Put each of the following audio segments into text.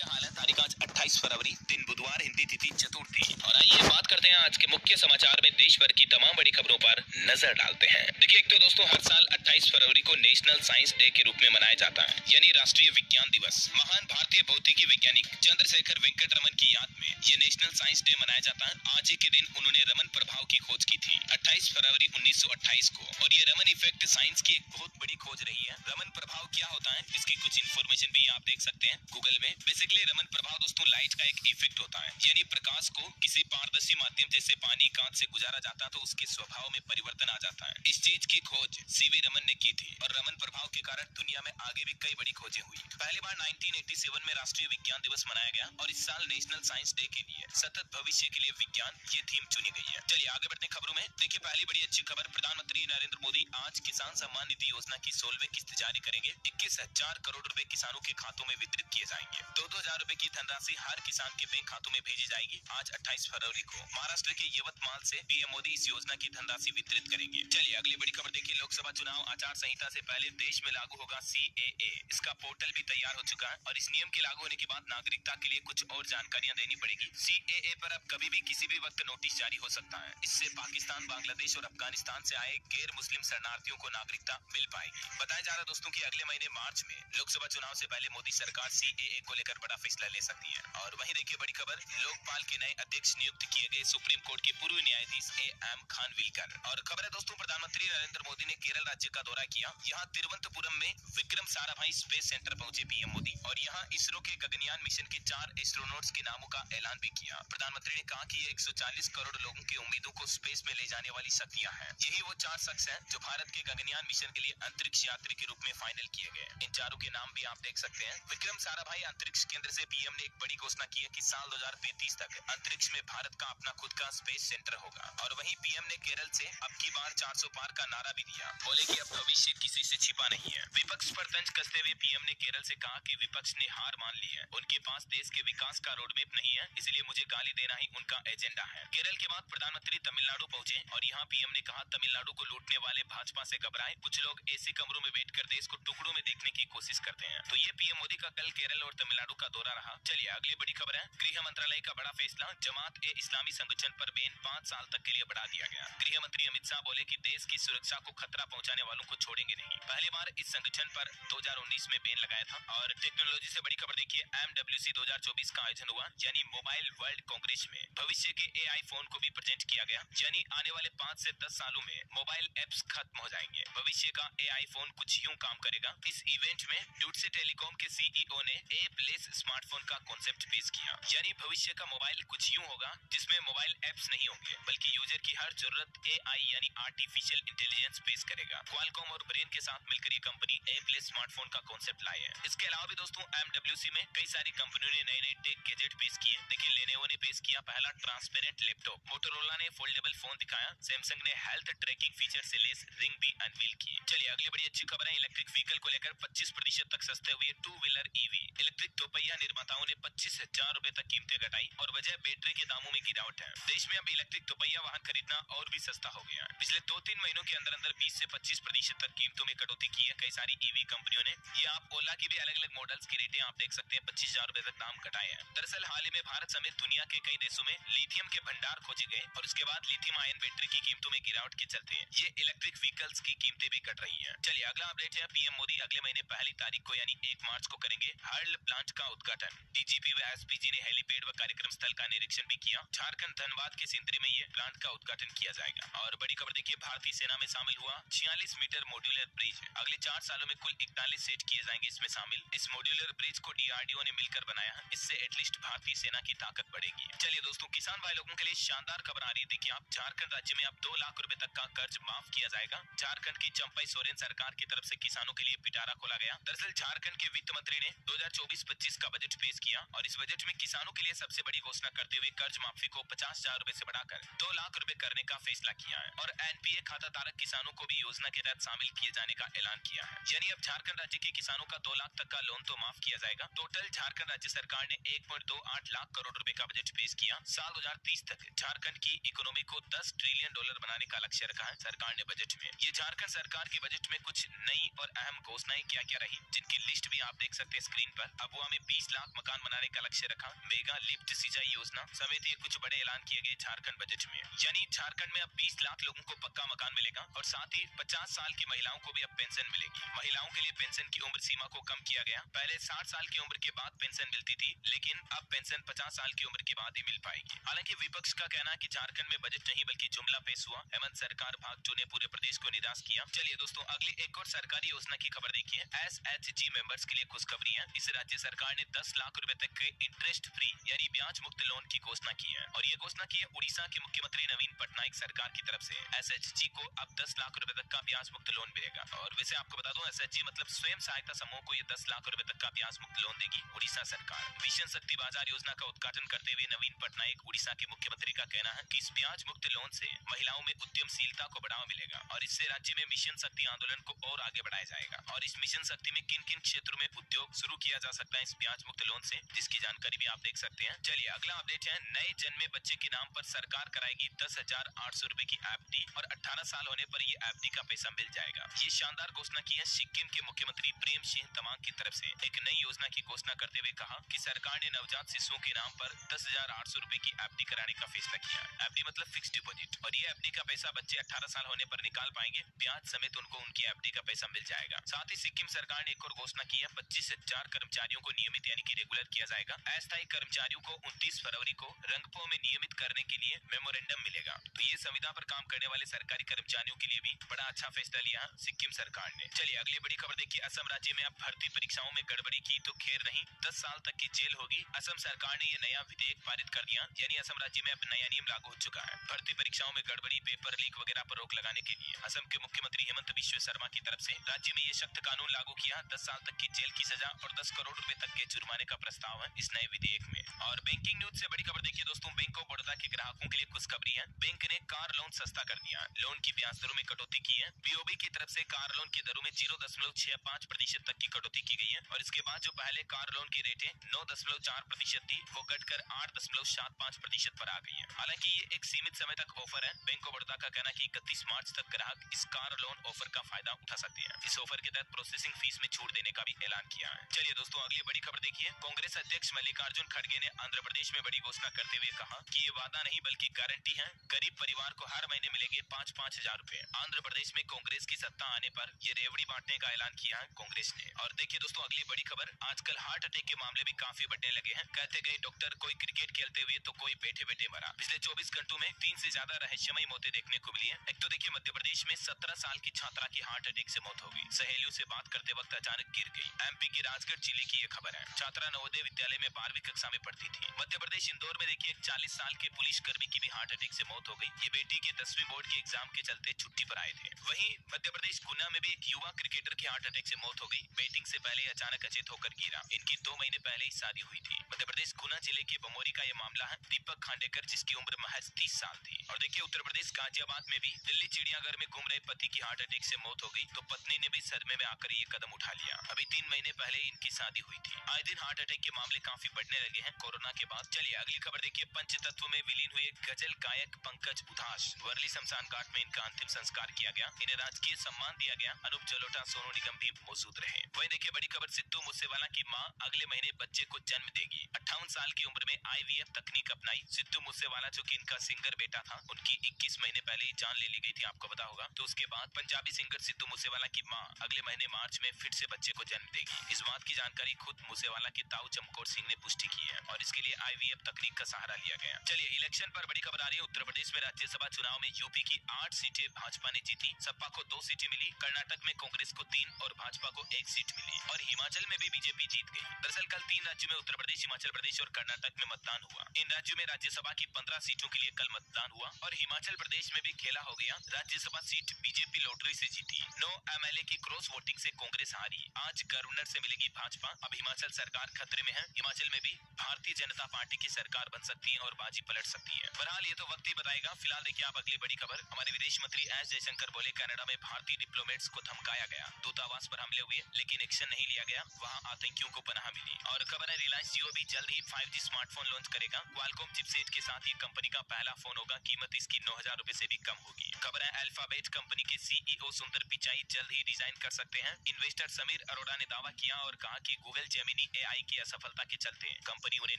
क्या हाल है? तारीख आज 28 फरवरी, दिन बुधवार, हिंदी तिथि चतुर्थी। और आइए बात करते हैं आज के मुख्य समाचार में देश भर की तमाम बड़ी खबरों पर नजर डालते हैं। देखिए, एक तो दोस्तों हर साल 28 फरवरी को नेशनल साइंस डे के रूप में मनाया जाता है, यानी राष्ट्रीय विज्ञान दिवस। महान भारतीय भौतिकी वैज्ञानिक चंद्रशेखर वेंकट रमन की याद में ये नेशनल साइंस डे मनाया जाता है। आज ही के दिन उन्होंने रमन प्रभाव की खोज की थी 28 फरवरी 1928 को, और ये रमन इफेक्ट साइंस की एक बहुत बड़ी खोज रही है। रमन प्रभाव क्या होता है, इसकी कुछ इन्फॉर्मेशन भी आप देख सकते हैं गूगल में। बेसिकली रमन प्रभाव दोस्तों लाइट का एक इफेक्ट होता है, यानी प्रकाश को किसी पारदर्शी माध्यम जैसे पानी, कांच से गुजारा जाता है तो उसके स्वभाव में परिवर्तन आ जाता है। इस चीज की खोज सीवी रमन ने की थी, और रमन प्रभाव के कारण दुनिया में आगे भी कई बड़ी खोजें हुई। पहली बार 1987 में राष्ट्रीय विज्ञान दिवस मनाया गया, और इस साल नेशनल साइंस डे के लिए सतत भविष्य के लिए विज्ञान ये थीम चुनी गई है। चलिए आगे बढ़ते हैं खबरों में। देखिए, पहली बड़ी अच्छी खबर, प्रधानमंत्री नरेंद्र मोदी आज किसान सम्मान निधि योजना की 16वीं किस्त जारी करेंगे। 21,000 करोड़ रुपए किसानों के खातों में वितरित किए जाएंगे। 2-2 हजार रुपए की धनराशि हर किसान के बैंक खातों में भेजी जाएगी। आज 28 फरवरी को महाराष्ट्र के यवतमाल से पीएम मोदी इस योजना की धनराशि वितरित करेंगे। चलिए अगली बड़ी खबर देखिए, लोकसभा चुनाव आचार संहिता से पहले देश में लागू होगा CAA। इसका पोर्टल भी तैयार हो चुका है, और इस नियम के लागू होने के बाद नागरिकता के लिए कुछ और जानकारियां देनी पड़ेगी। CAA पर अब कभी भी किसी भी वक्त नोटिस जारी हो सकता है। इससे पाकिस्तान, बांग्लादेश और अफगानिस्तान से आए गैर मुस्लिम शरणार्थियों को नागरिकता मिल पाएगी। बताया जा रहा है दोस्तों कि अगले महीने मार्च में लोकसभा चुनाव से पहले मोदी सरकार CAA को लेकर बड़ा फैसला ले सकती है। और वहीं देखिए बड़ी खबर, लोकपाल के नए अध्यक्ष नियुक्त किए गए सुप्रीम कोर्ट के पूर्व न्यायाधीश AM खानविलकर। और खबर है दोस्तों, प्रधानमंत्री नरेंद्र मोदी ने केरल राज्य का दौरा किया। यहाँ तिरुवनंतपुरम में विक्रम साराभाई स्पेस सेंटर पहुंचे पीएम मोदी, और यहाँ इसरो के गगनयान मिशन के 4 एस्ट्रोनॉट्स के नामों का ऐलान भी किया। प्रधानमंत्री ने कहा कि ये 140 करोड़ लोगों की उम्मीदों को स्पेस में ले जाने वाली शक्तियां हैं। यही वो 4 शख्स हैं जो भारत के गगनयान मिशन के लिए अंतरिक्ष यात्री के रूप में फाइनल किए गए। इन चारों के नाम भी आप देख सकते हैं। विक्रम साराभाई अंतरिक्ष केंद्र से पीएम ने एक बड़ी घोषणा की है कि साल 2035 तक अंतरिक्ष में भारत का अपना खुद का स्पेस सेंटर होगा। और वहीं पीएम ने केरल से अब की बार 400 पार का नारा भी दिया। बोले कि अब भविष्य किसी से छिपा नहीं है। विपक्ष पर तंज कसते हुए पीएम ने केरल से कहा कि विपक्ष ने हार मान ली है, उनके पास देश के विकास का रोडमैप नहीं है, इसलिए मुझे गाली देना ही उनका एजेंडा है। केरल के बाद प्रधानमंत्री तमिलनाडु पहुंचे, और यहाँ पीएम ने कहा तमिलनाडु को लूटने वाले भाजपा से घबराए। कुछ लोग ऐसे कमरों में बैठकर देश को टुकड़ों में देखने की कोशिश करते हैं। तो ये पीएम मोदी का कल केरल और तमिलनाडु का दौरा रहा। चलिए अगली बड़ी खबर है, गृह मंत्रालय का बड़ा फैसला, जमात-ए-इस्लामी संगठन पर बैन 5 साल तक के लिए बढ़ा दिया गया। गृह मंत्री अमित शाह बोले कि देश की सुरक्षा को खतरा पहुंचाने वालों को छोड़ेंगे नहीं। पहली बार इस संगठन पर 2019 में बैन लगाया था। और टेक्नोलॉजी से बड़ी खबर देखिए, MWC 2024 का आयोजन हुआ, यानी मोबाइल वर्ल्ड कांग्रेस में भविष्य के AI फोन को भी प्रेजेंट किया गया। यानी आने वाले 5 से 10 सालों में मोबाइल एप्स खत्म हो जाएंगे। भविष्य का AI फोन कुछ यूं काम करेगा। इस इवेंट में ड्यूटसे टेलीकॉम के CEO ने ऐप-लेस स्मार्टफोन का कॉन्सेप्ट पेश किया, यानी भविष्य का मोबाइल कुछ यूं होगा जिसमें मोबाइल एप्स नहीं होंगे, बल्कि यूजर की हर जरूरत AI यानी आर्टिफिशियल इंटेलिजेंस पेश करेगा। क्वालकॉम और ब्रेन के साथ मिलकर ये कंपनी ऐप-लेस स्मार्टफोन का कॉन्सेप्ट लाई है। इसके अलावा भी दोस्तों MWC में कई सारी कंपनियों ने नए-नए टेक गैजेट पेश किए। देखिए, लेनोवो ने पेश किया पहला ट्रांसपेरेंट लैपटॉप, मोटोरोला ने फोल्डेबल फोन दिखाया, सैमसंग ने हेल्थ ट्रैकिंग फीचर से लेस रिंग भी अनवील की। चलिए अगली बड़ी अच्छी खबर है, इलेक्ट्रिक व्हीकल को लेकर 25% तक सस्ते हुए 2 व्हीलर EV। इलेक्ट्रिक दोपहिया निर्माताओं ने 25,000 रुपए तक कीमतें घटाई, और वजह बैटरी के दामों में गिरावट है। देश में अब इलेक्ट्रिक दोपहिया वाहन खरीदना और भी सस्ता हो गया है। पिछले 2-3 महीनों के अंदर अंदर 20 से 25% तक कीमतों में कटौती की है कई सारी EV कंपनियों ने। ये आप ओला की भी अलग अलग मॉडल्स की रेटें आप देख सकते हैं, 25,000 रुपए तक दाम घटाए हैं। दरअसल हाल ही में भारत समेत दुनिया के कई देशों में लिथियम के भंडार खोजे गए, और उसके बाद लिथियम आयन बैटरी की कीमतों में गिरावट के चलते ये इलेक्ट्रिक व्हीकल्स की कीमतें भी घट रही है। चलिए अगला अपडेट है, पीएम मोदी अगले महीने 1 तारीख को यानी 1 मार्च को करेंगे हर्ल प्लांट का उद्घाटन। DGP व SPG ने हेलीपैड व कार्यक्रम स्थल का निरीक्षण भी किया। झारखंड धनबाद के सिंदरी में ये प्लांट का उद्घाटन किया जाएगा। और बड़ी खबर देखिए, भारतीय सेना में शामिल हुआ 46 मीटर मॉड्यूलर ब्रिज। अगले 4 सालों में कुल 41 सेट किए जाएंगे इसमें शामिल। इस मॉड्यूलर ब्रिज को DRDO ने मिलकर बनाया है। इससे एटलीस्ट भारतीय सेना की ताकत बढ़ेगी। चलिए दोस्तों, किसान भाई लोगों के लिए शानदार खबर आ रही है। देखिए आप, झारखंड राज्य में अब 2 लाख रुपए तक का कर्ज माफ किया जाएगा। झारखंड की चंपई सोरेन सरकार की तरफ से किसानों के लिए पिटारा खोला गया। दरअसल झारखंड के वित्त मंत्री ने 2024-25 का बजट पेश किया, और इस बजट में किसानों के लिए सबसे बड़ी घोषणा करते हुए कर्ज माफी को 50,000 रुपए से बढ़ाकर 2 लाख रुपए करने का फैसला किया है। और NPA खाता धारक किसानों को भी योजना के तहत शामिल किए जाने का ऐलान किया है। यानी अब झारखंड राज्य के किसानों का 2 लाख तक का लोन तो माफ किया जाएगा। टोटल झारखंड राज्य सरकार ने 1.28 लाख करोड़ रुपए का बजट पेश किया। साल 2030 तक झारखंड की इकोनॉमी को $10 ट्रिलियन बनाने का लक्ष्य रखा है सरकार ने बजट में। ये झारखंड सरकार के बजट में कुछ नई और अहम घोषणाएं क्या क्या रही, जिनकी लिस्ट भी आप देख सकते हैं स्क्रीन पर। अबुआ में 20 लाख मकान बनाने का लक्ष्य रखा। मेगा लिफ्ट सिंचाई योजना समेत ये कुछ बड़े ऐलान किए गए झारखंड बजट में। यानी झारखंड में अब 20 लाख लोगों को पक्का मकान मिलेगा और साथ ही 50 साल की महिलाओं को भी अब पेंशन मिलेगी। महिलाओं के लिए पेंशन की उम्र सीमा को कम किया गया। पहले 60 साल की उम्र के बाद पेंशन मिलती थी, लेकिन अब पेंशन 50 साल की उम्र के बाद ही मिल पाएगी। हालांकि विपक्ष का कहना है कि झारखंड में बजट नहीं बल्कि जुमला पेश हुआ। हेमंत सरकार भाग 2 ने पूरे प्रदेश को निराश किया। चलिए दोस्तों, अगली एक और सरकारी योजना की खबर देखिए। SHG मेंबर्स के लिए खुशखबरी है। इस राज्य सरकार ने 10 लाख रुपए तक के इंटरेस्ट फ्री यानी ब्याज मुक्त लोन की घोषणा की है और ये घोषणा की है उड़ीसा के मुख्यमंत्री नवीन पटनायक सरकार की तरफ से। SHG को अब 10 लाख रुपए तक का ब्याज मुक्त लोन मिलेगा और वैसे आपको बता दूं, SHG मतलब स्वयं सहायता समूह को ये 10 लाख रुपए तक का ब्याज मुक्त लोन देगी उड़ीसा सरकार। मिशन शक्ति बाजार योजना का उद्घाटन करते हुए नवीन पटनायक उड़ीसा के मुख्यमंत्री का कहना है कि इस ब्याज मुक्त लोन से महिलाओं में उद्यमशीलता को बढ़ावा मिलेगा और इससे राज्य में मिशन शक्ति आंदोलन को और आगे बढ़ाया जाएगा। और इस मिशन शक्ति में किन किन क्षेत्रों में उद्योग शुरू किया जा सकता है इस ब्याज मुक्त लोन से, जिसकी जानकारी भी आप देख सकते हैं। चलिए अगला अपडेट है, नए जन्मे बच्चे के नाम पर सरकार कराएगी 10,800 रुपए की FD और 18 साल होने पर ये FD का पैसा मिल जाएगा। ये शानदार घोषणा की है सिक्किम के मुख्यमंत्री प्रेम सिंह तमांग की तरफ से। एक नई योजना की घोषणा करते हुए कहा कि सरकार ने नवजात शिशुओं के नाम पर 10,800 रुपए की FD कराने का फैसला किया है। FD मतलब फिक्स डिपॉजिट, और ये FD का पैसा बच्चे 18 साल होने पर निकाल पाएंगे। ब्याज समेत उनको उनकी FD का पैसा मिल जाएगा। साथ ही सिक्किम सरकार ने एक और घोषणा की है, 25,000 कर्मचारियों को नियमित यानी कि रेगुलर किया जाएगा। अस्थायी कर्मचारियों को 29 फरवरी को रंगपो में नियमित करने के लिए मेमोरेंडम मिलेगा। तो ये संविदा पर काम करने वाले सरकारी कर्मचारियों के लिए भी बड़ा अच्छा फैसला लिया सिक्किम सरकार ने। चलिए अगली बड़ी खबर देखिए। असम राज्य में अब भर्ती परीक्षाओं में गड़बड़ी की तो खैर नहीं, 10 साल तक की जेल होगी। असम सरकार ने ये नया विधेयक पारित कर दिया, यानी असम राज्य में अब नया नियम लागू हो चुका है। भर्ती परीक्षाओं में गड़बड़ी, पेपर लीक वगैरह पर रोक लगाने के लिए असम के मुख्यमंत्री हेमंत बिश्व शर्मा की तरफ से राज्य में ये सख्त कानून लागू किया। 10 साल तक की जेल की सजा और 10 करोड़ रुपए तक के जुर्माने का प्रस्ताव है इस नए विधेयक में। और बैंकिंग न्यूज से बड़ी खबर देखिए दोस्तों, बैंक ऑफ बड़ौदा के ग्राहकों के लिए खुशखबरी है। बैंक ने कार लोन सस्ता कर दिया। लोन की ब्याज दरों में कटौती की है। BOB की तरफ से कार लोन की दरों में 0.65% तक की कटौती की गई है और इसके बाद जो पहले कार लोन की रेटें 9.4% थी, वो घटकर 8.75% पर आ गई है। हालांकि ये एक सीमित समय तक ऑफर है। बैंक ऑफ बड़ौदा का कहना है कि 31 मार्च तक ग्राहक इस कार लोन ऑफर का फायदा उठा सकते हैं। इस ऑफर के तहत प्रोसेसिंग फीस में छूट देने का भी ऐलान किया है। चलिए दोस्तों अगली बड़ी खबर देखिए। कांग्रेस अध्यक्ष मल्लिकार्जुन खड़गे ने आंध्र प्रदेश में बड़ी घोषणा करते हुए कहा कि ये वादा नहीं बल्कि गारंटी है। गरीब परिवार को हर महीने मिलेंगे 5-5 हजार रुपए। आंध्र प्रदेश में कांग्रेस की सत्ता आने पर ये रेवड़ी बांटने का ऐलान किया है कांग्रेस ने। और देखिए दोस्तों अगली बड़ी खबर, आजकल हार्ट अटैक के मामले भी काफी बढ़ने लगे हैं। कहते गए डॉक्टर, कोई क्रिकेट खेलते हुए तो कोई बैठे बैठे मरा। पिछले 24 घंटों में 3 से ज्यादा रहस्यमयी मौतें देखने को मिली है। एक तो देखिए मध्य प्रदेश में 17 साल की छात्रा की हार्ट अटैक से मौत हो गई। सहेलियों से बात करते वक्त अचानक गिर गई। MP की राजगढ़ जिले की ये खबर है। छात्रा नवोदय विद्यालय में 12वीं कक्षा में पढ़ती थी। मध्य प्रदेश इंदौर में देखिए 40 साल के पुलिस कर्मी की भी हार्ट अटैक से मौत हो गई। ये बेटी के 10वीं बोर्ड के एग्जाम के चलते छुट्टी पर आए थे। वहीं मध्य प्रदेश गुना में भी एक युवा क्रिकेटर की हार्ट अटैक से मौत हो गई। बैटिंग से पहले अचानक अचेत होकर गिरा। इनकी 2 महीने पहले ही शादी हुई थी। मध्य प्रदेश गुना जिले के बमोरी का ये मामला है। दीपक खांडेकर जिसकी उम्र महज 30 साल थी। और देखिए उत्तर प्रदेश गाजियाबाद में भी दिल्ली चिड़ियाघर में घूम रहे पति की हार्ट अटैक से मौत हो गई, तो पत्नी ने भी सदमे में आकर ये कदम उठा लिया। अभी 3 महीने पहले इनकी शादी हुई थी। आए दिन हार्ट अटैक के मामले काफी बढ़ने लगे हैं कोरोना के बाद। चलिए अगली खबर देखिए। पंचतत्व में विलीन हुए गजल गायक पंकज उधास, वर्ली शमशान घाट में इनका अंतिम संस्कार किया गया। इन्हें राजकीय सम्मान दिया गया। अनूप जलोटा, सोनू निगम भी मौजूद रहे। वहीं देखिए बड़ी खबर, सिद्धू मूसेवाला की मां अगले महीने बच्चे को जन्म देगी। 58 साल की उम्र में IVF तकनीक अपनाई सिद्धू मूसेवाला, जो कि इनका सिंगर बेटा था। उनकी 21 महीने पहले ही जान ले ली गई थी, आपको पता होगा। तो उसके बाद पंजाबी सिंगर सिद्धू मूसेवाला की मां अगले महीने मार्च में फिर से बच्चे को जन्म देगी। इस बात की जानकारी खुद मूसेवाला के ताऊ चमकौर सिंह ने पुष्टि की है और इसके लिए IVF तकनीक का सहारा लिया गया। चलिए इलेक्शन पर बड़ी खबर आ रही है। उत्तर प्रदेश में राज्यसभा चुनाव में यूपी की 8 सीटें भाजपा ने जीती। सपा को 2 सीटें मिली। कर्नाटक में कांग्रेस को 3 और भाजपा को 1 सीट मिली। और हिमाचल में भी बीजेपी जीत गई। दरअसल कल 3 राज्यों में उत्तर प्रदेश, हिमाचल प्रदेश और कर्नाटक में मतदान हुआ। इन राज्यों में राज्यसभा की 15 सीटों के लिए कल मतदान हुआ और हिमाचल प्रदेश में भी खेला हो गया। राज्यसभा सीट बीजेपी लॉटरी से जीती। 9 MLA की क्रॉस वोटिंग से कांग्रेस हारी। आज गवर्नर से मिलेगी भाजपा। अब हिमाचल सरकार खतरे में है। हिमाचल में भी भारतीय जनता पार्टी की सरकार बन सकती है और बाजी पलट सकती है। बहरहाल ये तो वक्त ही बताएगा। फिलहाल देखिए आप अगली बड़ी खबर। हमारे विदेश मंत्री S जयशंकर बोले कनाडा में भारतीय डिप्लोमेट्स को धमकाया गया। दूतावास पर हमले हुए लेकिन एक्शन नहीं लिया गया। वहाँ आतंकियों को पनाह मिली। और खबर है रिलायंस जियो भी जल्द ही 5G स्मार्टफोन लॉन्च करेगा। क्वालकॉम चिपसेट के साथ ये कंपनी का पहला फोन होगा। कीमत इसकी 9,000 रुपए से भी कम होगी। खबर है अल्फाबेट कंपनी के CEO सुंदर पिचाई जल्द ही रिजाइन कर सकते हैं। इन्वेस्टर समीर अरोड़ा ने दावा किया और कहा कि गूगल जेमिनी अपनी AI की असफलता के चलते कंपनी उन्हें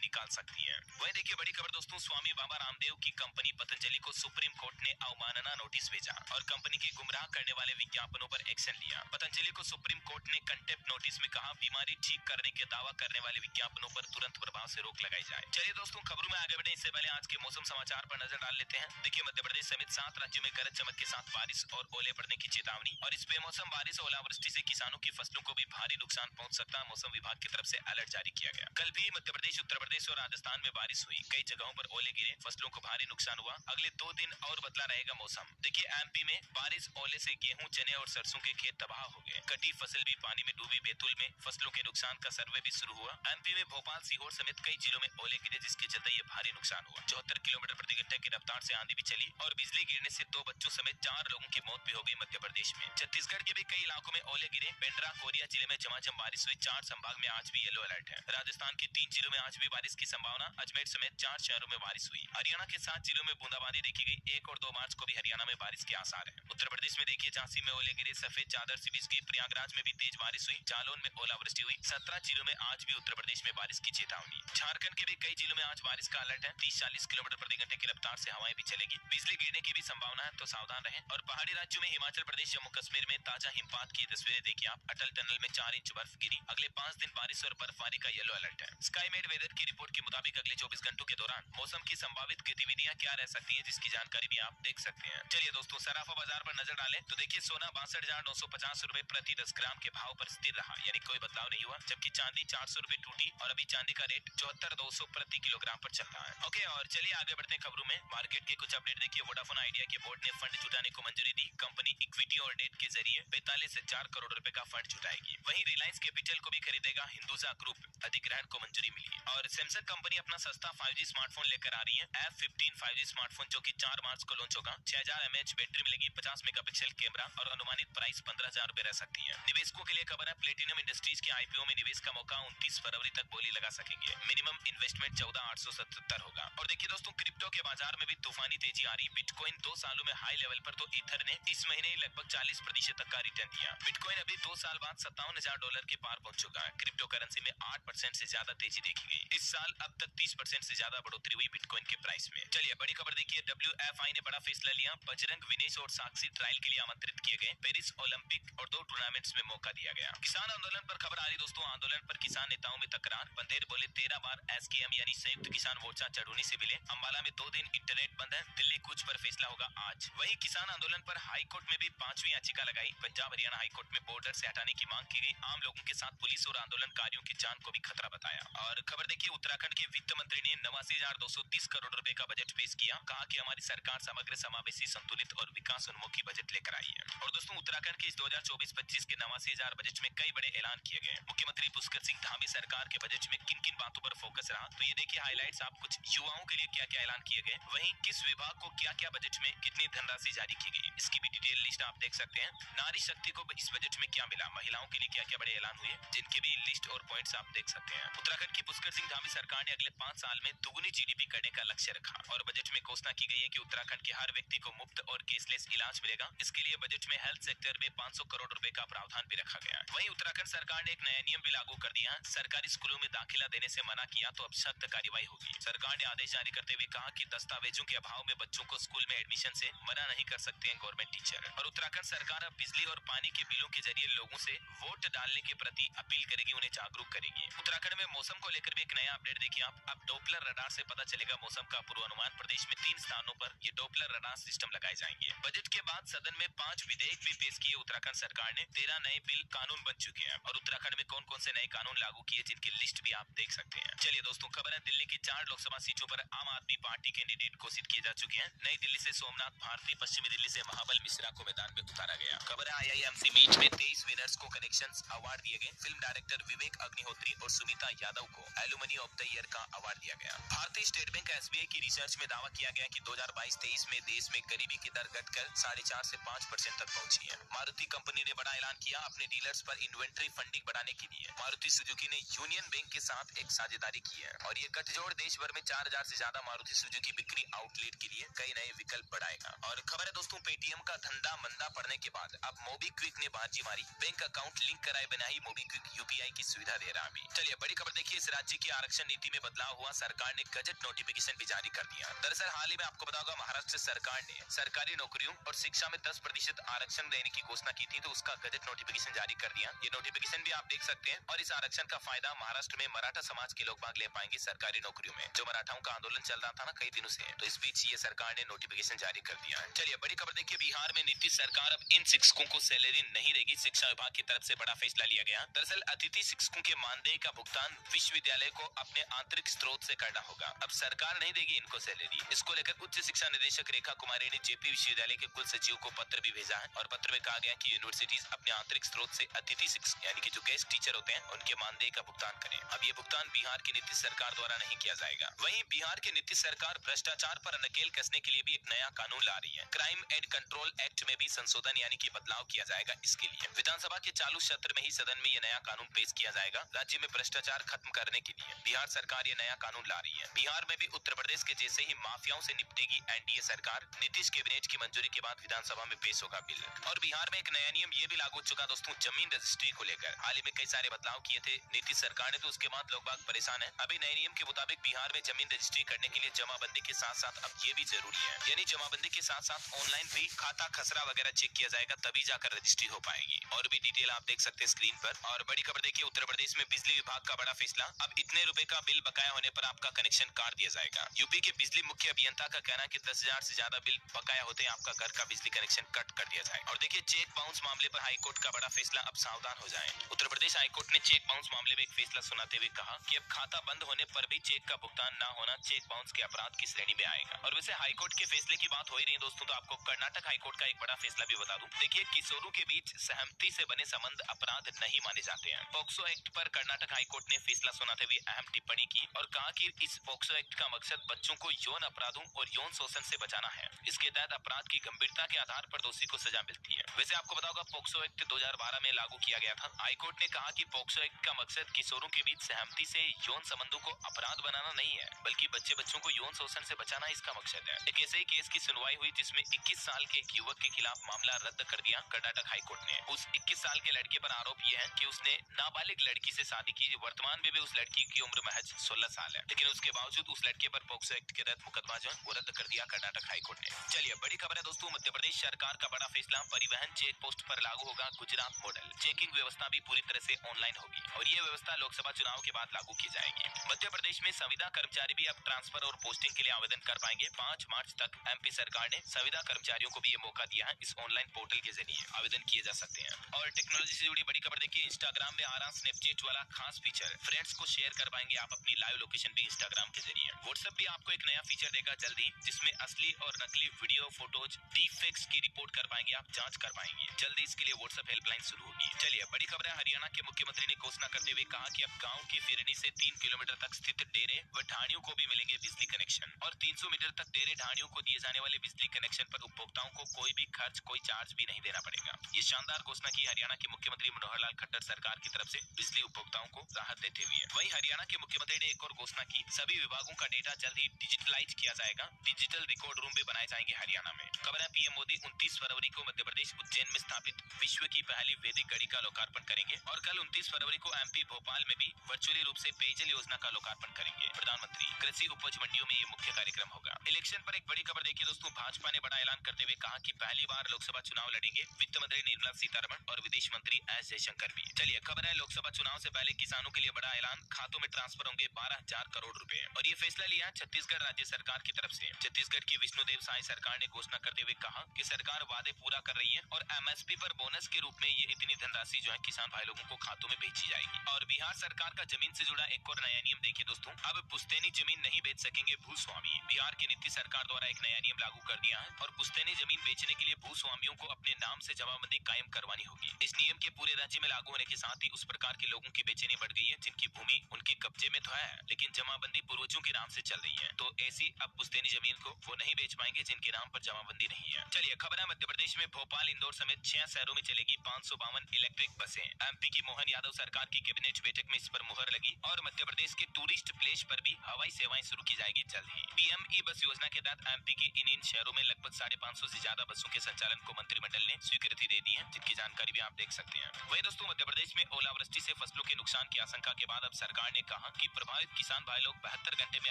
निकाल सकती है। वहीं देखिए बड़ी खबर दोस्तों, स्वामी बाबा रामदेव की कंपनी पतंजलि को सुप्रीम कोर्ट ने अवमानना नोटिस भेजा और कंपनी के गुमराह करने वाले विज्ञापनों पर एक्शन लिया। पतंजलि को सुप्रीम कोर्ट ने कंटेम्प्ट नोटिस में कहा बीमारी ठीक करने के दावा करने वाले विज्ञापनों पर तुरंत प्रभाव से रोक लगाई जाए। चलिए दोस्तों खबरों में आगे बढ़े इससे पहले आज के मौसम समाचार पर नजर डाल लेते हैं। देखिए मध्य प्रदेश समेत 7 राज्यों में गरज चमक के साथ बारिश और ओले पड़ने की चेतावनी और इस बेमौसम बारिश और ओलावृष्टि से किसानों की फसलों को भी भारी नुकसान पहुंच सकता है। मौसम विभाग की तरफ से अलर्ट जारी किया गया। कल भी मध्य प्रदेश, उत्तर प्रदेश और राजस्थान में बारिश हुई, कई जगहों पर ओले गिरे, फसलों को भारी नुकसान हुआ। अगले 2 दिन और बदला रहेगा मौसम। देखिए एमपी में बारिश ओले से गेहूं, चने और सरसों के खेत तबाह हो गए। कटी फसल भी पानी में डूबी। बैतूल में फसलों के नुकसान का सर्वे भी शुरू हुआ। एमपी में भोपाल, सीहोर समेत कई जिलों में ओले गिरे जिसके चलते ये भारी नुकसान हुआ। 74 किलोमीटर प्रति घंटे की रफ्तार से आंधी भी चली और बिजली गिरने से 2 बच्चों समेत 4 लोगों की मौत भी हो गई मध्य प्रदेश में। छत्तीसगढ़ के भी कई इलाकों में ओले गिरे। पेंड्रा, कोरिया जिले में झमाझम बारिश हुई। 4 संभाग में आज भी येलो अलर्ट है। राजस्थान के 3 जिलों में आज भी बारिश की संभावना। अजमेर समेत 4 शहरों में बारिश हुई। हरियाणा के 7 जिलों में बूंदाबांदी देखी गई। 1 और 2 मार्च को भी हरियाणा में बारिश के आसार है। उत्तर प्रदेश में देखिए झांसी में ओले गिरे, सफेद चादर से बिछ गई। प्रयागराज में भी तेज बारिश हुई। जालौन में ओलावृष्टि हुई। 17 जिलों में आज भी उत्तर प्रदेश में बारिश की चेतावनी। झारखंड के भी कई जिलों में आज बारिश का अलर्ट है। 30-40 किलोमीटर प्रति घंटे की रफ्तार से हवाएं भी चलेगी। बिजली गिरने की भी संभावना है तो सावधान रहें। और पहाड़ी राज्यों में हिमाचल प्रदेश, जम्मू कश्मीर में ताजा हिमपात की तस्वीरें देखिए आप। अटल टनल में 4 इंच बर्फ गिरी। अगले 5 दिन बारिश और बर्फबारी का येलो अलर्ट है। स्काईमेड वेदर की रिपोर्ट के मुताबिक अगले 24 घंटों के दौरान मौसम की संभावित गतिविधियां क्या रह सकती है जिसकी जानकारी भी आप देख सकते हैं। चलिए दोस्तों सराफा बाजार पर नजर डालें तो देखिए सोना 62,950 रुपए प्रति 10 ग्राम के भाव पर स्थिर रहा, यानी कोई बदलाव नहीं हुआ। जबकि चांदी 400 रुपए टूटी और अभी चांदी का रेट 74,200 प्रति किलोग्राम पर चल रहा है। ओके, और चलिए आगे बढ़ते हैं खबरों में। मार्केट के कुछ अपडेट देखिए। वोडाफोन आइडिया के बोर्ड ने फंड जुटाने को मंजूरी दी। कंपनी इक्विटी और डेट के जरिए 45,000 करोड़ रुपए का फंड जुटाएगी। वहीं रिलायंस कैपिटल को भी खरीदेगा हिंदुजा ग्रुप, अधिग्रहण को मंजूरी मिली। और सैमसंग कंपनी अपना सस्ता 5G स्मार्टफोन लेकर आ रही है। F15 5G स्मार्टफोन जो कि 4 मार्च को लॉन्च होगा। 6000 mAh बैटरी मिलेगी, 50 मेगापिक्सल कैमरा और अनुमानित प्राइस 15,000 रुपए रह सकती है। निवेशकों के लिए खबर है, प्लेटिनम इंडस्ट्रीज के IPO में निवेश का मौका 29 फरवरी तक बोली लगा सकेंगे। मिनिमम इन्वेस्टमेंट 14,877 होगा। और देखिए दोस्तों क्रिप्टो के बाजार में भी तूफानी तेजी आ रही। बिटकॉइन 2 सालों में हाई लेवल पर तो ईथर ने इस महीने ही लगभग 40% तक का रिटर्न दिया। बिटकॉइन अभी 2 साल बाद $57,000 के पार पहुंच चुका है। क्रिप्टो करेंसी में 8% से ज्यादा तेजी देखी गई। इस साल अब तक 30% से ज्यादा बढ़ोतरी हुई बिटकॉइन के प्राइस में। चलिए बड़ी खबर देखिए। WFI ने बड़ा फैसला लिया। बजरंग, विनेश और साक्षी ट्रायल के लिए आमंत्रित किए गए। पेरिस ओलंपिक और 2 टूर्नामेंट्स में मौका दिया गया। किसान आंदोलन पर खबर आ रही दोस्तों। आंदोलन पर किसान नेताओं में तकरार। बंदेर बोले 13 बार SKM यानी संयुक्त किसान मोर्चा चढ़ूनी से मिले। अंबाला में 2 दिन इंटरनेट बंद है। दिल्ली कूच पर फैसला होगा आज। वहीं किसान आंदोलन पर हाई कोर्ट में भी 5वीं याचिका लगाई। पंजाब हरियाणा हाई कोर्ट में बॉर्डर से हटाने की मांग की गई। आम लोगों के साथ पुलिस और आंदोलनकारियों की जान को भी खतरा बताया। और खबर देखिए उत्तराखंड के वित्त मंत्री ने 89,230 करोड़ रुपए का बजट पेश किया। कहा कि हमारी सरकार समग्र, समावेशी, संतुलित और विकास उन्मुखी बजट लेकर आई है। और दोस्तों उत्तराखंड के इस 2024-25 के 89,000 बजट में कई बड़े ऐलान किए गए। मुख्यमंत्री पुष्कर सिंह धामी सरकार के बजट में किन किन बातों पर फोकस रहा, तो ये देखिए हाईलाइट्स आप। कुछ युवाओं के लिए क्या क्या ऐलान किए गए, वहीं किस विभाग को क्या क्या बजट में कितनी धनराशि जारी की गई, इसकी भी डिटेल लिस्ट आप देख सकते हैं। नारी शक्ति को इस बजट में क्या मिला, महिलाओं के लिए क्या क्या बड़े ऐलान हुए, जिनके भी लिस्ट और पॉइंट्स आप देख सकते हैं। उत्तराखंड की पुष्कर सिंह धामी सरकार ने अगले 5 साल में दुगुनी GDP करने का लक्ष्य रखा। और बजट में घोषणा की गई है कि उत्तराखंड के हर व्यक्ति को मुफ्त और केसलेस इलाज मिलेगा। इसके लिए बजट में हेल्थ सेक्टर में 500 करोड़ रुपए का प्रावधान भी रखा गया। वहीं उत्तराखंड सरकार ने एक नया नियम भी लागू कर दिया। सरकारी स्कूलों में दाखिला देने से मना किया तो अब सख्त कार्रवाई होगी। सरकार ने आदेश जारी करते हुए कहा कि दस्तावेजों के अभाव में बच्चों को स्कूल में एडमिशन से मना नहीं कर सकते हैं गवर्नमेंट टीचर। और उत्तराखंड सरकार अब बिजली और पानी के बिलों के जरिए लोगों से वोट डालने के प्रति अपील करेगी, उन्हें जागरूक करेगी। उत्तराखंड में मौसम को लेकर भी एक नया अपडेट देखिए आप। अब डॉपलर रडार से पता चलेगा मौसम का पूर्वानुमान। प्रदेश में 3 स्थानों पर ये डॉपलर रडार सिस्टम लगाए जाएंगे। बजट के बाद सदन में 5 विधेयक भी पेश किए उत्तराखंड सरकार ने। 13 नए बिल कानून बन चुके हैं। और उत्तराखंड में कौन कौन से नए कानून लागू किए जिनकी लिस्ट भी आप देख सकते हैं। चलिए दोस्तों खबर है दिल्ली की 4 लोकसभा सीटों पर आम आदमी पार्टी कैंडिडेट घोषित किए जा चुके हैं। नई दिल्ली से सोमनाथ भारती, पश्चिमी दिल्ली से महाबल मिश्रा को मैदान में उतारा गया। खबर है IIMC मीट में 23 विनर्स को कनेक्शंस अवार्ड दिए गए। फिल्म डायरेक्टर विवेक अग्निहोत्री और सुमिता यादव को एलुमनी ऑफ द ईयर का अवार्ड दिया गया। भारतीय स्टेट बैंक SBI की रिसर्च में दावा किया गया कि 2022-23 में देश में गरीबी की दर घटकर 4.5 से 5% तक पहुंची है। मारुति कंपनी ने बड़ा ऐलान किया अपने डीलर्स पर इन्वेंट्री फंडिंग बढ़ाने के लिए। मारुति सुजुकी ने यूनियन बैंक के साथ एक साझेदारी की है और ये गठजोड़ देश भर में 4,000 से ज्यादा मारुति सुजुकी बिक्री आउटलेट के लिए कई नए विकल्प बढ़ाएगा। और खबर है दोस्तों पेटीएम का धंधा मंदा पड़ने के बाद अब मोबीक्विक ने बाजी मारी। बैंक अकाउंट लिंक कराए बिना ही मोबीक्विक UPI की सुविधा सुविधा दे रहा है अभी। चलिए बड़ी खबर देखिए, इस राज्य की आरक्षण नीति में बदलाव हुआ, सरकार ने गजट नोटिफिकेशन भी जारी कर दिया। दरअसल हाल ही में आपको पता होगा, महाराष्ट्र सरकार ने सरकारी नौकरियों और शिक्षा में 10% आरक्षण देने की घोषणा की थी, तो उसका गजट नोटिफिकेशन जारी कर दिया। ये नोटिफिकेशन भी आप देख सकते हैं और इस आरक्षण का फायदा महाराष्ट्र में मराठा समाज के लोग बाग ले पाएंगे सरकारी नौकरियों में, जो मराठाओं का आंदोलन चल रहा था ना कई दिनों से, तो इस बीच ये सरकार ने नोटिफिकेशन जारी कर दिया है। चलिए बड़ी खबर देखिए, बिहार में नीतीश सरकार अब इन शिक्षकों को सैलरी नहीं देगी, शिक्षा विभाग की तरफ से बड़ा फैसला लिया गया। दरअसल अतिथि शिक्षकों के मानदेय का भुगतान विश्वविद्यालय को अपने आंतरिक स्रोत से करना होगा। अब सरकार नहीं देगी इनको सैलरी। इसको लेकर उच्च शिक्षा निदेशक रेखा कुमारी ने जेपी विश्वविद्यालय के कुल सचिव को पत्र भी भेजा है और पत्र में कहा गया कि यूनिवर्सिटीज अपने आंतरिक स्रोत से अतिथि शिक्षक यानी कि जो गेस्ट टीचर होते हैं उनके मानदेय का भुगतान करें। अब ये भुगतान बिहार की नीतीश सरकार द्वारा नहीं किया जाएगा। वहीं बिहार की नीतीश सरकार भ्रष्टाचार पर नकेल कसने के लिए भी एक नया कानून ला रही है। क्राइम एंड कंट्रोल एक्ट में भी संशोधन यानी कि बदलाव किया जाएगा। इसके लिए विधानसभा के चालू सत्र में ही सदन में ये नया कानून पेश किया जाएगा। राज्य में भ्रष्टाचार खत्म करने के लिए बिहार सरकार ये नया कानून ला रही है। बिहार में भी उत्तर प्रदेश के जैसे ही माफियाओं से निपटेगी एनडीए सरकार। नीतीश कैबिनेट की मंजूरी के बाद विधानसभा में पेश होगा बिल। और बिहार में एक नया नियम ये भी लागू हो चुका दोस्तों, जमीन रजिस्ट्री को लेकर। हाल ही में कई सारे बदलाव किए थे नीतीश सरकार ने, तो उसके बाद लोग बाग परेशान है। अभी नए नियम के मुताबिक बिहार में जमीन रजिस्ट्री करने के लिए जमाबंदी के साथ साथ अब ये भी जरूरी है, यानी जमाबंदी के साथ साथ ऑनलाइन भी खाता खसरा वगैरह चेक किया जाएगा, तभी जाकर रजिस्ट्री हो पाएगी। और भी डिटेल आप देख सकते हैं स्क्रीन पर। और बड़ी खबर देखिए, उत्तर प्रदेश में बिजली विभाग का बड़ा फैसला। अब इतने रुपए का बिल बकाया होने पर आपका कनेक्शन काट दिया जाएगा। यूपी के बिजली मुख्य अभियंता का कहना है कि 10,000 से ज्यादा बिल बकाया होते हैं आपका घर का बिजली कनेक्शन कट कर दिया जाए। और देखिए चेक बाउंस मामले पर हाईकोर्ट का बड़ा फैसला, अब सावधान हो जाएं। उत्तर प्रदेश हाईकोर्ट ने चेक बाउंस मामले में एक फैसला सुनाते हुए कहा कि अब खाता बंद होने पर भी चेक का भुगतान न होना चेक बाउंस के अपराध की श्रेणी में आएगा। और वैसे हाईकोर्ट के फैसले की बात हो ही रही है दोस्तों, तो आपको कर्नाटक हाईकोर्ट का एक बड़ा फैसला भी बता दूं। देखिए किशोरों के बीच सहमति से बने संबंध अपराध नहीं माने जाते हैं। पॉक्सो एक्ट पर कर्नाटक हाईकोर्ट ने फैसला सुनाते हुए अहम टिप्पणी की और कहा कि इस पॉक्सो एक्ट का मकसद बच्चों को यौन अपराधों और यौन शोषण से बचाना है। इसके तहत अपराध की गंभीरता के आधार पर दोषी को सजा मिलती है। वैसे आपको पता होगा पॉक्सो एक्ट 2012 में लागू किया गया था। हाईकोर्ट ने कहा कि पॉक्सो एक्ट का मकसद किशोरों के बीच सहमति से यौन संबंधों को अपराध बनाना नहीं है, बल्कि बच्चों को यौन शोषण से बचाना इसका मकसद है। एक ऐसे ही केस की सुनवाई हुई जिसमें 21 साल के एक युवक के खिलाफ मामला रद्द कर दिया कर्नाटक हाईकोर्ट ने। उस 21 साल के लड़के पर आरोप यह है कि उसने नाबालिग लड़की से शादी की। वर्तमान में भी उस लड़की की उम्र महज 16 साल है, लेकिन उसके बावजूद उस लड़के पर पॉक्सो एक्ट के तहत मुकदमा जो है वो रद्द कर दिया कर्नाटक हाईकोर्ट ने। चलिए बड़ी खबर है दोस्तों, मध्य प्रदेश सरकार का बड़ा फैसला। परिवहन चेक पोस्ट पर लागू होगा गुजरात मॉडल। चेकिंग व्यवस्था भी पूरी तरह से ऑनलाइन होगी और ये व्यवस्था लोकसभा चुनाव के बाद लागू की जाएगी। मध्य प्रदेश में संविदा कर्मचारी भी अब ट्रांसफर और पोस्टिंग के लिए आवेदन कर पाएंगे। 5 मार्च तक एमपी सरकार ने संविदा कर्मचारियों को भी ये मौका दिया है। इस ऑनलाइन पोर्टल के जरिए आवेदन किए जा सकते हैं। और टेक्नोलॉजी से जुड़ी बड़ी खबर देखिए, इंस्टाग्राम में आ रहा स्नैपचैट वाला खास फीचर। फ्रेंड्स को शेयर कर पाएंगे आप अपनी लाइव लोकेशन भी इंस्टाग्राम के जरिए। व्हाट्सएप भी आपको एक नया फीचर देगा जल्दी, जिसमें असली और नकली वीडियो फोटोज डीप फेक्स की रिपोर्ट कर पाएंगे, आप जांच कर पाएंगे। जल्दी इसके लिए व्हाट्सएप हेल्पलाइन शुरू होगी। चलिए बड़ी खबर है, हरियाणा के मुख्यमंत्री ने घोषणा करते हुए कहा कि अब गांव की फिरनी से 3 किलोमीटर तक स्थित डेरे व ढाणियों को भी मिलेंगे बिजली कनेक्शन। और 300 मीटर तक डेरे ढाणियों को दिए जाने वाले बिजली कनेक्शन पर उपभोक्ताओं को कोई भी खर्च, कोई चार्ज भी नहीं देना पड़ेगा। ये शानदार घोषणा की हरियाणा के मुख्यमंत्री मनोहर लाल खट्टर सरकार की तरफ से बिजली उपभोक्ताओं को राहत देते हुए। वहीं हरियाणा के मुख्यमंत्री ने एक और घोषणा की, सभी विभागों का डेटा जल्द ही डिजिटलाइज किया जाएगा। डिजिटल रिकॉर्ड रूम भी बनाए जाएंगे हरियाणा में। खबर है पीएम मोदी 29 फरवरी को मध्य प्रदेश उज्जैन में स्थापित विश्व की पहली वैदिक घड़ी का लोकार्पण करेंगे और कल 29 फरवरी को एमपी भोपाल में भी वर्चुअली रूप से पेयजल योजना का लोकार्पण करेंगे प्रधानमंत्री। कृषि उपज मंडियों में ये मुख्य कार्यक्रम होगा। इलेक्शन पर एक बड़ी खबर देखिए दोस्तों, भाजपा ने बड़ा ऐलान करते हुए कहा कि पहली बार लोकसभा चुनाव लड़ेंगे वित्त मंत्री निर्मला सीतारमण और विदेश मंत्री एस जयशंकर भी। चलिए खबर है, लोकसभा चुनाव से पहले किसानों के लिए बड़ा ऐलान, खातों में ट्रांसफर होंगे 12,000 करोड़ रुपए। और ये फैसला लिया है छत्तीसगढ़ राज्य सरकार की तरफ से। छत्तीसगढ़ की विष्णुदेव साय सरकार ने घोषणा करते हुए कहा कि सरकार वादे पूरा कर रही है और एमएसपी पर बोनस के रूप में ये इतनी धनराशि जो है किसान भाई लोगों को खातों में भेजी जाएगी। और बिहार सरकार का जमीन से जुड़ा एक और नया नियम देखिए दोस्तों, अब पुश्तैनी जमीन नहीं बेच सकेंगे भूस्वामी। बिहार की नीतीश सरकार द्वारा एक नया नियम लागू कर दिया है और पुश्तैनी जमीन बेचने के लिए भूस्वामियों को अपने नाम से जमाबंदी कायम करवानी होगी। इस नियम के पूरे राज्य में लागू होने के साथ ही उस प्रकार के लोगों की बेचैनी बढ़ गई है जिनकी भूमि उनके कब्जे में तो है, लेकिन जमाबंदी पूर्वजों के नाम से चल रही है। तो ऐसी अब पुश्तैनी जमीन को वो नहीं बेच पाएंगे जिनके नाम पर जमाबंदी नहीं है। चलिए खबर है, मध्य प्रदेश में भोपाल, इंदौर समेत 6 शहरों में चलेगी 552 इलेक्ट्रिक बसें। एमपी की मोहन यादव सरकार की कैबिनेट बैठक में इस पर मुहर लगी और मध्य प्रदेश के टूरिस्ट प्लेस पर भी हवाई सेवा सेवाएं शुरू की जाएगी जल्द ही। पीएम ई बस योजना के तहत एमपी के इन शहरों में लगभग 550 से ज्यादा बसों के संचालन को मंत्रिमंडल ने स्वीकृति दे दी है, जिसकी जानकारी भी आप देख सकते हैं। वही दोस्तों, मध्य प्रदेश में ओलावृष्टि से फसलों के नुकसान की आशंका के बाद अब सरकार ने कहा कि प्रभावित किसान भाई लोग 72 घंटे में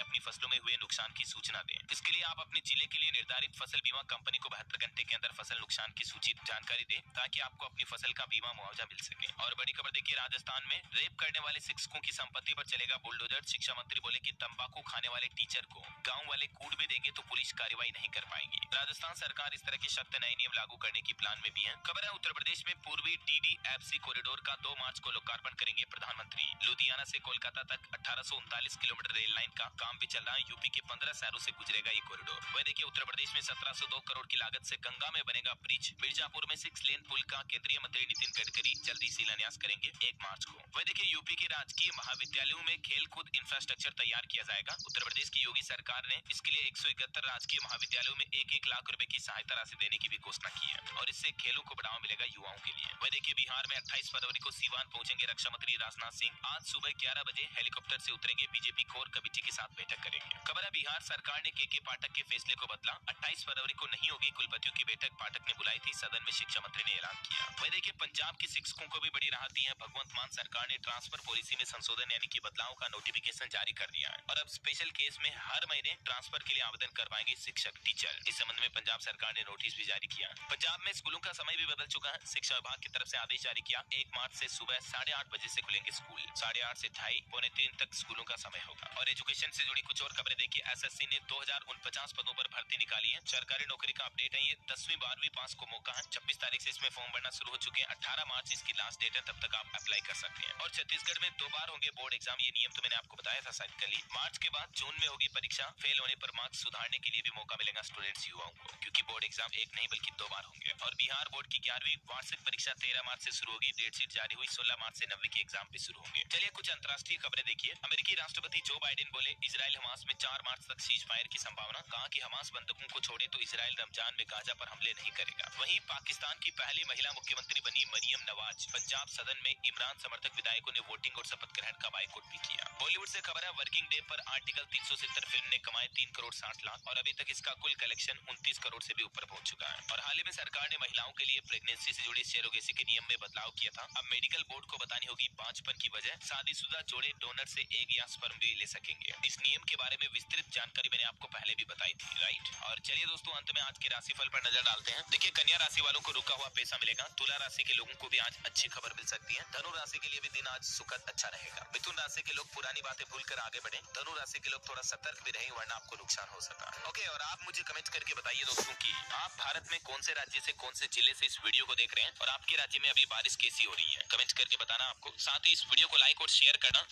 अपनी फसलों में हुए नुकसान की सूचना दें। इसके लिए आप अपने जिले के लिए निर्धारित फसल बीमा कंपनी को 72 घंटे के अंदर फसल नुकसान की सूची जानकारी दें, ताकि आपको अपनी फसल का बीमा मुआवजा मिल सके। और बड़ी खबर देखिए, राजस्थान में रेप करने वाले शिक्षकों की संपत्ति पर चलेगा बुलडोजर। शिक्षा मंत्री बोले कि तंबाकू खाने वाले टीचर को गाँव वाले कूट भी देंगे तो पुलिस कार्रवाई नहीं कर पाएगी। राजस्थान सरकार इस तरह के सख्त नए नियम लागू करने की प्लान में भी है। खबर है, उत्तर प्रदेश में पूर्वी DDFC कॉरिडोर का 2 मार्च को लोकार्पण करेंगे प्रधानमंत्री। लुधियाना से कोलकाता तक 1839 किलोमीटर रेल लाइन का काम भी चल रहा है। यूपी के 15 शहरों से गुजरेगा ये कॉरिडोर। वह देखिए, उत्तर प्रदेश में 1702 करोड़ की लागत से गंगा में बनेगा ब्रिज। मिर्जापुर में 6 लेन पुल का केंद्रीय मंत्री नितिन गडकरी जल्दी शिलान्यास करेंगे 1 मार्च को। वह देखिए, यूपी के राजकीय महाविद्यालयों में खेलकूद इंफ्रास्ट्रक्चर तैयार किया जाएगा। उत्तर प्रदेश की योगी सरकार ने इसके लिए 171 राजकीय महाविद्यालयों में 1-1 लाख रुपए की सहायता राशि देने की भी घोषणा की है, और इससे खेलों को बढ़ावा मिलेगा युवाओं के लिए। वह देखिए, बिहार में 28 फरवरी को सीवान पहुंचेंगे रक्षा मंत्री राजनाथ सिंह। आज सुबह 11 बजे हेलीकॉप्टर से उतरेंगे, बीजेपी कोर कमेटी के साथ बैठक करेंगे। खबर है, बिहार सरकार ने के पाठक के फैसले को बदला। 28 फरवरी को नहीं होगी कुलपतियों की बैठक, पाठक ने बुलाई थी। सदन में शिक्षा मंत्री ने ऐलान किया। वह देखिए, पंजाब के शिक्षकों को भी बड़ी राहत दी है। भगवंत मान सरकार ने ट्रांसफर पॉलिसी में संशोधन यानी कि बदलाव का नोटिफिकेशन जारी कर दिया है, और अब स्पेशल केस में हर महीने ट्रांसफर के लिए आवेदन करवाएंगे शिक्षक टीचर। इस संबंध में पंजाब सरकार ने नोटिस भी जारी किया। पंजाब में स्कूलों का समय भी बदल चुका है। शिक्षा विभाग की तरफ से आदेश जारी किया। 1 मार्च से सुबह 8:30 बजे से खुलेंगे स्कूल। 8:30 से 2:30-3 तक स्कूलों का समय होगा। और एजुकेशन से जुड़ी कुछ और खबरें देखिए, एसएससी ने 2049 पदों पर भर्ती निकाली है। सरकारी नौकरी का अपडेट है ये। 10वीं 12वीं पास को मौका है। 26 तारीख से इसमें फॉर्म भरना शुरू हो चुके हैं। 18 मार्च इसकी लास्ट डेट है, तब तक आप अप्लाई कर सकते हैं। और छत्तीसगढ़ में 2 बार होंगे बोर्ड एग्जाम। ये नियम तो मैंने आपको बताया था शायद कल ही। मार्च के बाद जून में होगी परीक्षा। फेल होने पर मार्क्स सुधारने के लिए भी मौका मिलेगा स्टूडेंट्स युवाओं को, क्योंकि बोर्ड एग्जाम 1 नहीं बल्कि 2 बार होंगे। और बिहार बोर्ड की 11वीं वार्षिक परीक्षा 13 मार्च से शुरू होगी। डेट शीट जारी हुई। 16 मार्च से 9वीं के एग्जाम भी शुरू होंगे। चलिए कुछ अंतर्राष्ट्रीय खबरें देखिए। अमेरिकी राष्ट्रपति जो बाइडेन बोले, इजराइल हमास में 4 मार्च तक सीज फायर की संभावना। कहा कि हमास बंधकों को छोड़े तो इजराइल रमजान में गाजा पर हमले नहीं करेगा। वहीं पाकिस्तान की पहली महिला मुख्यमंत्री बनी मरियम नवाज। पंजाब सदन में इमरान समर्थक विधायकों ने वोटिंग और शपथ ग्रहण का बाइकआउट भी किया। बॉलीवुड से खबर है, वर्किंग डे पर आर्टिकल 370 फिल्म ने कमाए 3 करोड़ 60 लाख, और अभी तक इसका कुल कलेक्शन 29 करोड़ से भी ऊपर पहुंच चुका है। और हाल ही में सरकार ने महिलाओं के लिए प्रेगनेंसी से जुड़े सेरोगेसी के नियम में बदलाव किया था। अब मेडिकल बोर्ड को बतानी होगी बांझपन की वजह। शादीशुदा जोड़े डोनर से एग या स्पर्म भी ले सकेंगे। इस नियम के बारे में विस्तृत जानकारी मैंने आपको पहले भी बताई थी, राइट। और चलिए दोस्तों, अंत में आज के राशिफल पर नजर डालते हैं। देखिए, कन्या राशि वालों को रुका हुआ पैसा मिलेगा। तुला राशि के लोगों को भी आज अच्छी खबर मिल सकती है। धनु राशि के लिए भी दिन आज सुखद अच्छा रहेगा। मिथुन राशि के लोग पुरानी बातें भूलकर आगे बढ़े। धनु राशि के लोग थोड़ा सतर्क भी रहे, वरना आपको नुकसान हो सकता है। ओके, और आप मुझे कमेंट करके बताइए दोस्तों कि आप भारत में कौन से राज्य से, कौन से जिले से इस वीडियो को देख रहे हैं, और आपके राज्य में अभी बारिश कैसी हो रही है। कमेंट करके बताना आपको। साथ ही इस वीडियो को लाइक और शेयर करना।